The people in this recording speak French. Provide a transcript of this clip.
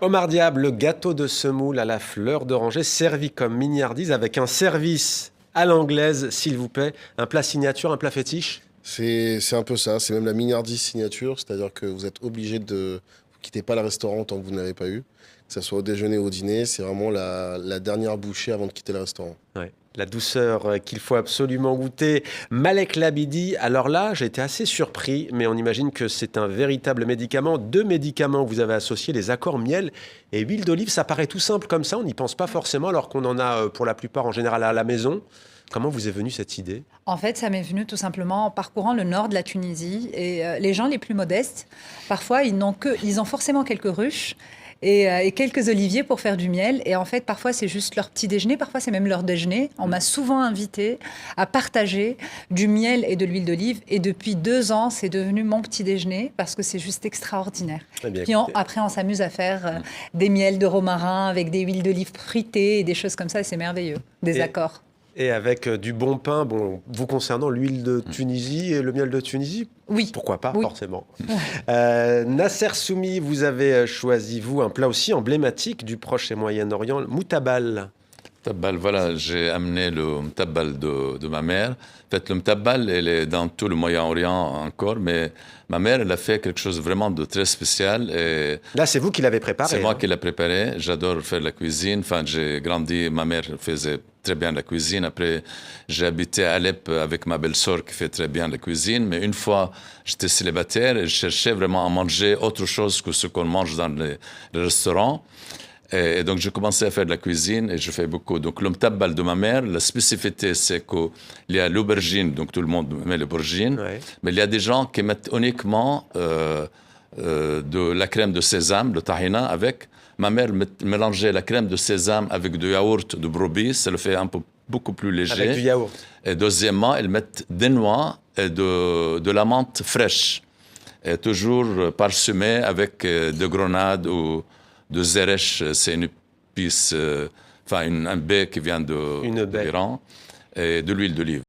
Omar Diab, le gâteau de semoule à la fleur d'oranger, servi comme mignardise avec un service à l'anglaise, s'il vous plaît. Un plat signature, un plat fétiche? C'est un peu ça, c'est même la mignardise signature, c'est-à-dire que vous êtes obligé de... Vous quittez pas le restaurant tant que vous n'avez pas eu, que ce soit au déjeuner ou au dîner, c'est vraiment la dernière bouchée avant de quitter le restaurant. Ouais. La douceur qu'il faut absolument goûter. Malek Labidi, alors là, j'ai été assez surpris, mais on imagine que c'est un véritable médicament. Deux médicaments que vous avez associés, les accords miel et huile d'olive. Ça paraît tout simple comme ça, on n'y pense pas forcément, alors qu'on en a pour la plupart en général à la maison. Comment vous est venue cette idée? En fait, ça m'est venu tout simplement en parcourant le nord de la Tunisie. Et les gens les plus modestes, parfois, ils ont forcément quelques ruches et quelques oliviers pour faire du miel. Et en fait, parfois, c'est juste leur petit déjeuner, parfois, c'est même leur déjeuner. On m'a souvent invité à partager du miel et de l'huile d'olive. Et depuis 2 ans, c'est devenu mon petit déjeuner parce que c'est juste extraordinaire. Eh bien, Puis après, on s'amuse à faire des miels de romarin avec des huiles d'olive fruitées et des choses comme ça. Et c'est merveilleux. Des accords. Et avec du bon pain, bon, vous concernant l'huile de Tunisie et le miel de Tunisie, Oui. pourquoi pas, Oui. forcément. Nasser Soumi, vous avez choisi, vous, un plat aussi emblématique du Proche et Moyen-Orient, le moutabal. Mtabbal, voilà, j'ai amené le mtabbal de ma mère. En fait, le mtabbal, elle est dans tout le Moyen-Orient encore, mais ma mère, elle a fait quelque chose vraiment de très spécial. Et Là, c'est vous qui l'avez préparé. c'est moi hein. qui l'ai préparé. J'adore faire la cuisine. Enfin, j'ai grandi, ma mère faisait très bien la cuisine. Après, j'ai habité à Alep avec ma belle-sœur qui fait très bien la cuisine. Mais une fois, j'étais célibataire et je cherchais vraiment à manger autre chose que ce qu'on mange dans les restaurants. Et donc, j'ai commencé à faire de la cuisine et je fais beaucoup. Donc, le mtabbal de ma mère, la spécificité, c'est qu'il y a l'aubergine, donc tout le monde met l'aubergine, Ouais. mais il y a des gens qui mettent uniquement de la crème de sésame, le tahina, avec. Ma mère mélangeait la crème de sésame avec du yaourt de brebis, ça le fait un peu beaucoup plus léger. Avec du yaourt. Et deuxièmement, ils mettent des noix et de la menthe fraîche, et toujours parsemée avec de grenades ou de zeresh, c'est une épice, enfin un baie qui vient Une baie. d'Iran, et de l'huile d'olive.